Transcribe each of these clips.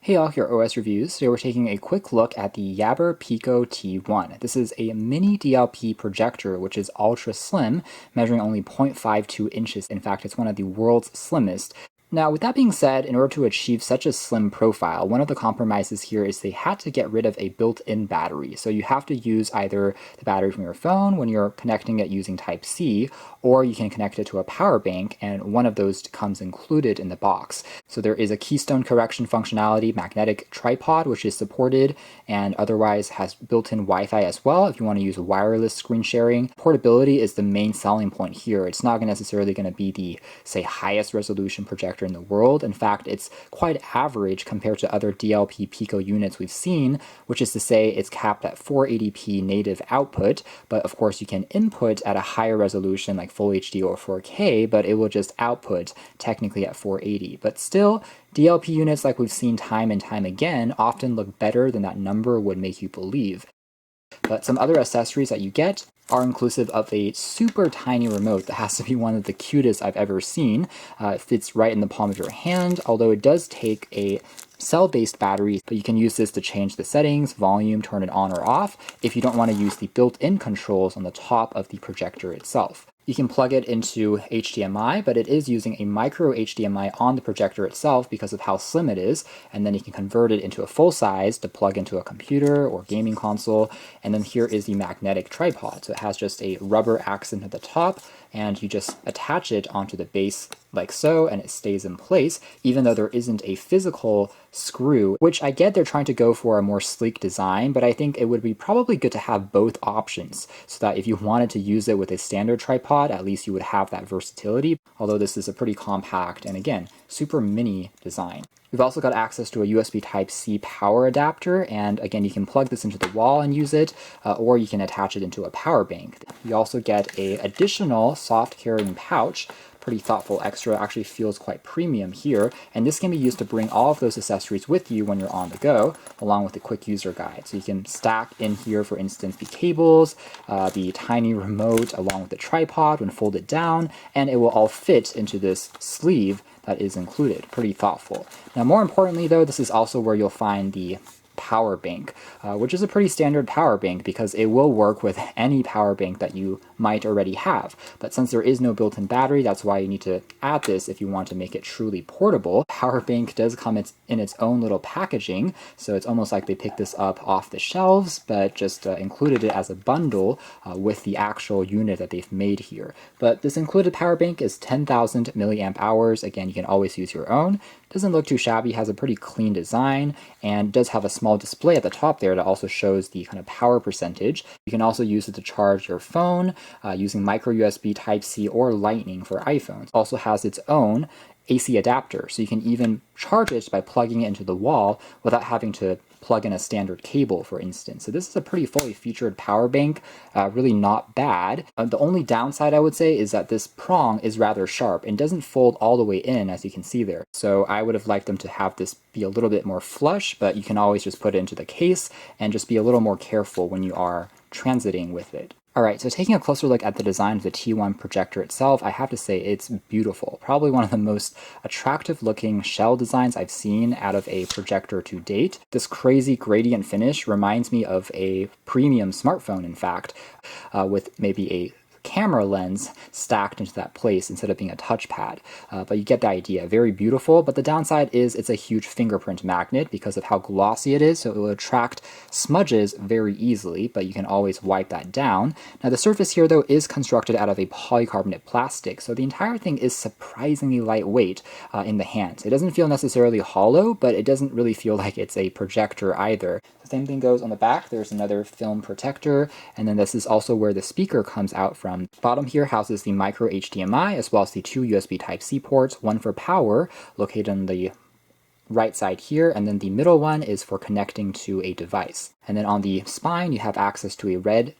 Hey all, here OS Reviews. Today we're taking a quick look at the Yaber Pico T1. This is a mini DLP projector which is ultra slim, measuring only 0.52 inches. In fact, it's one of the world's slimmest. Now, with that being said, in order to achieve such a slim profile, one of the compromises here is they had to get rid of a built-in battery. So you have to use either the battery from your phone when you're connecting it using Type-C, or you can connect it to a power bank, and one of those comes included in the box. So there is a keystone correction functionality, magnetic tripod, which is supported, and otherwise has built-in Wi-Fi as well if you want to use wireless screen sharing. Portability is the main selling point here. It's not necessarily going to be the, say, highest resolution projector in the world. In fact, it's quite average compared to other DLP Pico units we've seen, which is to say it's capped at 480p native output, but of course you can input at a higher resolution like Full HD or 4K, but it will just output technically at 480. But still, DLP units like we've seen time and time again often look better than that number would make you believe. But some other accessories that you get are inclusive of a super tiny remote that has to be one of the cutest I've ever seen. It fits right in the palm of your hand, although it does take a cell-based battery, but you can use this to change the settings, volume, turn it on or off, if you don't want to use the built-in controls on the top of the projector itself. You can plug it into HDMI, but it is using a micro HDMI on the projector itself because of how slim it is, and then you can convert it into a full size to plug into a computer or gaming console. And then here is the magnetic tripod. So it has just a rubber accent at the top, and you just attach it onto the base like so, and it stays in place, even though there isn't a physical screw, which I get they're trying to go for a more sleek design, but I think it would be probably good to have both options so that if you wanted to use it with a standard tripod, at least you would have that versatility, although this is a pretty compact and again, super mini design. We've also got access to a USB Type-C power adapter, and again, you can plug this into the wall and use it, or you can attach it into a power bank. You also get an additional soft carrying pouch. Pretty thoughtful extra, actually feels quite premium here, and this can be used to bring all of those accessories with you when you're on the go, along with a quick user guide. So you can stack in here, for instance, the cables, the tiny remote, along with the tripod when folded down, and it will all fit into this sleeve that is included. Pretty thoughtful. Now, more importantly though, this is also where you'll find the power bank, which is a pretty standard power bank because it will work with any power bank that you might already have. But since there is no built-in battery, that's why you need to add this if you want to make it truly portable. Power bank does come in its own little packaging, so it's almost like they picked this up off the shelves, but just included it as a bundle with the actual unit that they've made here. But this included power bank is 10,000 milliamp hours. Again, you can always use your own. Doesn't look too shabby, has a pretty clean design, and does have a small display at the top there that also shows the kind of power percentage. You can also use it to charge your phone using micro USB Type-C or Lightning for iPhones. Also has its own AC adapter, so you can even charge it by plugging it into the wall without having to plug in a standard cable, for instance. So this is a pretty fully featured power bank, really not bad. The only downside I would say is that this prong is rather sharp and doesn't fold all the way in, as you can see there. So I would have liked them to have this be a little bit more flush, but you can always just put it into the case and just be a little more careful when you are transiting with it. Alright, so taking a closer look at the design of the T1 projector itself, I have to say it's beautiful. Probably one of the most attractive looking shell designs I've seen out of a projector to date. This crazy gradient finish reminds me of a premium smartphone, in fact, with maybe a camera lens stacked into that place instead of being a touchpad. But you get the idea. Very beautiful, but the downside is it's a huge fingerprint magnet because of how glossy it is, so it will attract smudges very easily, but you can always wipe that down. Now the surface here though is constructed out of a polycarbonate plastic, so the entire thing is surprisingly lightweight in the hands. It doesn't feel necessarily hollow, but it doesn't really feel like it's a projector either. The same thing goes on the back. There's another film protector, and then this is also where the speaker comes out from. Bottom here houses the micro HDMI as well as the two USB Type-C ports, one for power located on the right side here, and then the middle one is for connecting to a device. And then on the spine you have access to a red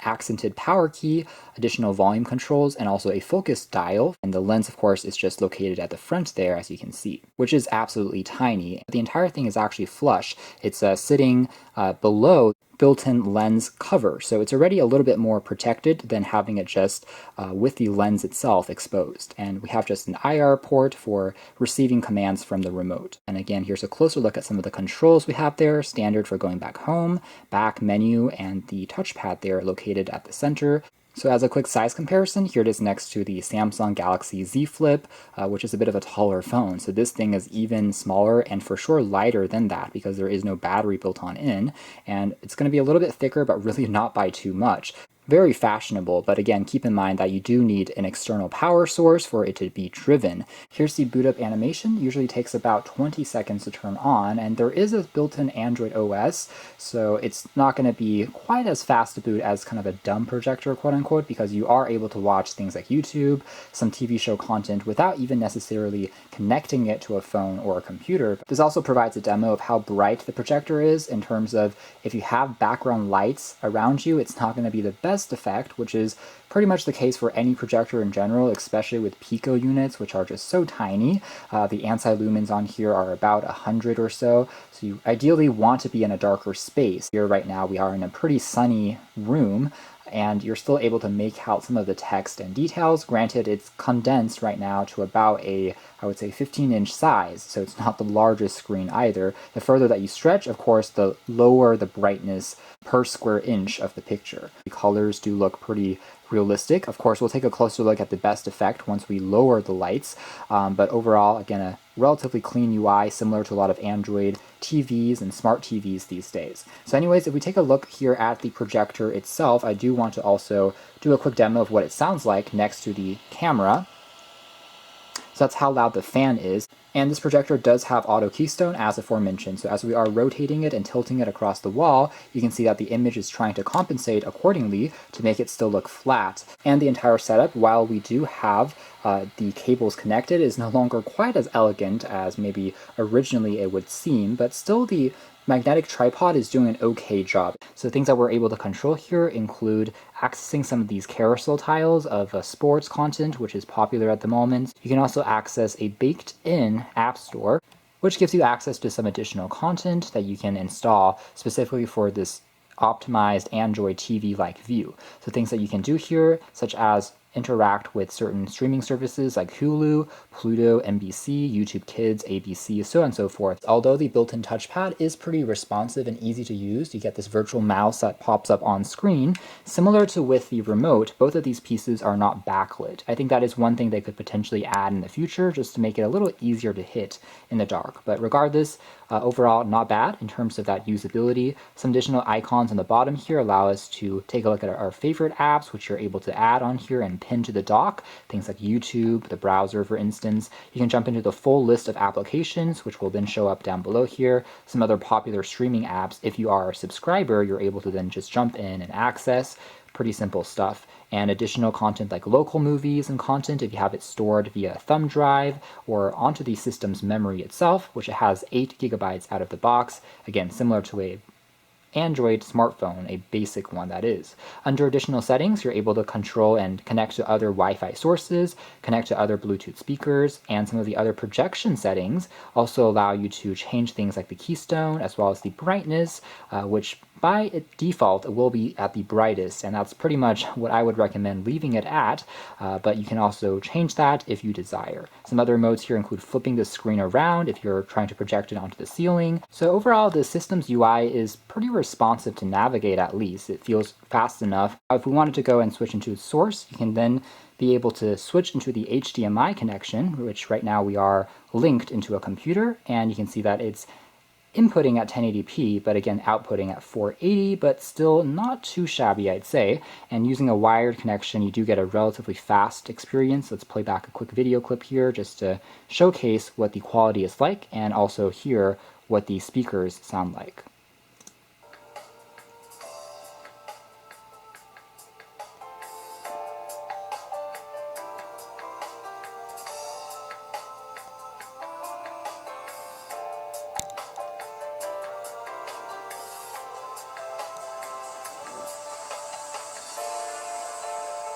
accented power key, additional volume controls, and also a focus dial. And the lens, of course, is just located at the front there, as you can see, which is absolutely tiny. The entire thing is actually flush. It's sitting below built-in lens cover, so it's already a little bit more protected than having it just with the lens itself exposed. And we have just an IR port for receiving commands from the remote. And again, here's a closer look at some of the controls we have there, standard for going back home, back menu, and the touchpad there located at the center. So as a quick size comparison, here it is next to the Samsung Galaxy Z Flip, which is a bit of a taller phone. So this thing is even smaller and for sure lighter than that because there is no battery built on in. And it's going to be a little bit thicker, but really not by too much. Very fashionable, but again, keep in mind that you do need an external power source for it to be driven. Here's the boot up animation. Usually takes about 20 seconds to turn on, and there is a built-in Android OS, so it's not going to be quite as fast to boot as kind of a dumb projector, quote unquote, because you are able to watch things like YouTube, some TV show content without even necessarily connecting it to a phone or a computer. This also provides a demo of how bright the projector is in terms of if you have background lights around you, it's not going to be the best effect, which is pretty much the case for any projector in general, especially with Pico units, which are just so tiny. The anti-lumens on here are about 100 or so, so you ideally want to be in a darker space. Here right now we are in a pretty sunny room, and you're still able to make out some of the text and details. Granted, it's condensed right now to about a, I would say, 15-inch size, so it's not the largest screen either. The further that you stretch, of course, the lower the brightness per square inch of the picture. The colors do look pretty realistic. Of course, we'll take a closer look at the best effect once we lower the lights, but overall, again, a relatively clean UI, similar to a lot of Android TVs and smart TVs these days. So anyways, if we take a look here at the projector itself, I do want to also do a quick demo of what it sounds like next to the camera. So that's how loud the fan is. And this projector does have auto keystone as aforementioned. So as we are rotating it and tilting it across the wall, you can see that the image is trying to compensate accordingly to make it still look flat. And the entire setup, while we do have the cables connected, is no longer quite as elegant as maybe originally it would seem, but still the magnetic tripod is doing an okay job. So things that we're able to control here include accessing some of these carousel tiles of sports content, which is popular at the moment. You can also access a baked-in app store, which gives you access to some additional content that you can install specifically for this optimized Android TV-like view. So things that you can do here, such as interact with certain streaming services like Hulu, Pluto, NBC, YouTube Kids, ABC, so on and so forth. Although the built-in touchpad is pretty responsive and easy to use, you get this virtual mouse that pops up on screen. Similar to with the remote, both of these pieces are not backlit. I think that is one thing they could potentially add in the future just to make it a little easier to hit in the dark. But regardless, overall, not bad in terms of that usability. Some additional icons on the bottom here allow us to take a look at our favorite apps, which you're able to add on here and pin to the dock. Things like YouTube, the browser, for instance. You can jump into the full list of applications, which will then show up down below here. Some other popular streaming apps. If you are a subscriber, you're able to then just jump in and access. Pretty simple stuff. And additional content like local movies and content if you have it stored via a thumb drive or onto the system's memory itself, which it has 8 gigabytes out of the box. Again, similar to a Android smartphone, a basic one that is. Under additional settings, you're able to control and connect to other Wi-Fi sources, connect to other Bluetooth speakers, and some of the other projection settings also allow you to change things like the keystone as well as the brightness, which by default it will be at the brightest, and that's pretty much what I would recommend leaving it at, but you can also change that if you desire. Some other modes here include flipping the screen around if you're trying to project it onto the ceiling. So overall, the system's UI is pretty responsive to navigate, at least. It feels fast enough. If we wanted to go and switch into its source, you can then be able to switch into the HDMI connection, which right now we are linked into a computer, and you can see that it's inputting at 1080p, but again outputting at 480, but still not too shabby, I'd say. And using a wired connection, you do get a relatively fast experience. Let's play back a quick video clip here just to showcase what the quality is like and also hear what the speakers sound like.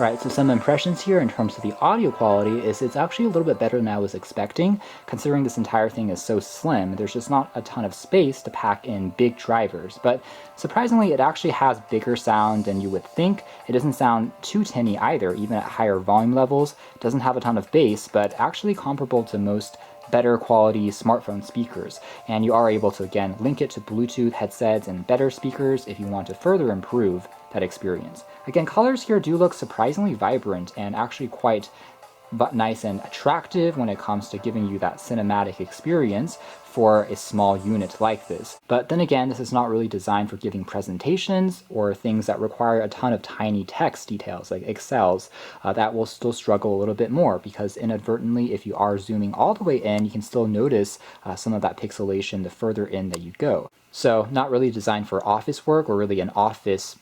Right, so some impressions here in terms of the audio quality is it's actually a little bit better than I was expecting. Considering this entire thing is so slim, there's just not a ton of space to pack in big drivers. But surprisingly, it actually has bigger sound than you would think. It doesn't sound too tinny either, even at higher volume levels. It doesn't have a ton of bass, but actually comparable to most better quality smartphone speakers. And you are able to, again, link it to Bluetooth headsets and better speakers if you want to further improve that experience. Again, colors here do look surprisingly vibrant and actually quite nice and attractive when it comes to giving you that cinematic experience for a small unit like this. But then again, this is not really designed for giving presentations or things that require a ton of tiny text details like Excels. That will still struggle a little bit more because inadvertently, if you are zooming all the way in, you can still notice some of that pixelation the further in that you go. So not really designed for office work or really an office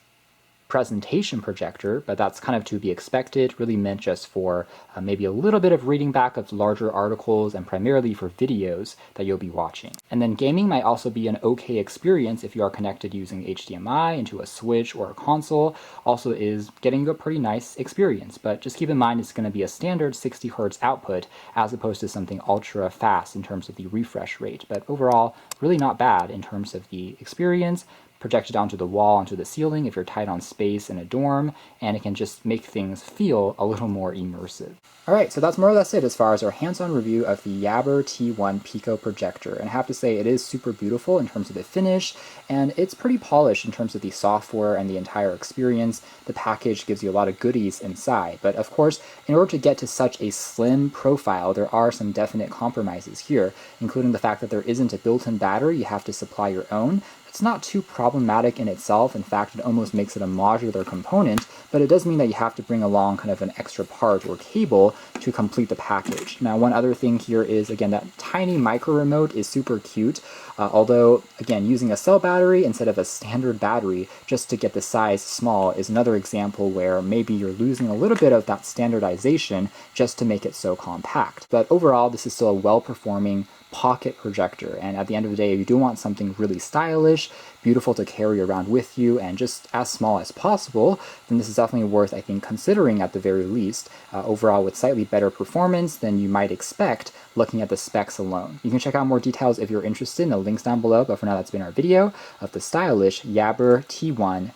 presentation projector, but that's kind of to be expected, really meant just for maybe a little bit of reading back of larger articles and primarily for videos that you'll be watching. And then gaming might also be an okay experience if you are connected using HDMI into a Switch or a console, also is getting you a pretty nice experience, but just keep in mind it's going to be a standard 60 Hz output as opposed to something ultra fast in terms of the refresh rate, but overall really not bad in terms of the experience. Projected onto the wall, onto the ceiling if you're tight on space in a dorm, and it can just make things feel a little more immersive. Alright, so that's more or less it as far as our hands-on review of the Yaber T1 Pico projector. And I have to say it is super beautiful in terms of the finish, and it's pretty polished in terms of the software and the entire experience. The package gives you a lot of goodies inside, but of course, in order to get to such a slim profile, there are some definite compromises here, including the fact that there isn't a built-in battery, you have to supply your own. It's not too problematic in itself. In fact, it almost makes it a modular component, but it does mean that you have to bring along kind of an extra part or cable to complete the package. Now, one other thing here is, again, that tiny micro remote is super cute, although, again, using a cell battery instead of a standard battery just to get the size small is another example where maybe you're losing a little bit of that standardization just to make it so compact. But overall, this is still a well-performing pocket projector, and at the end of the day, if you do want something really stylish, beautiful to carry around with you, and just as small as possible, then this is definitely worth, I think, considering at the very least, overall with slightly better performance than you might expect looking at the specs alone. You can check out more details if you're interested in the links down below, but for now that's been our video of the stylish Yaber T1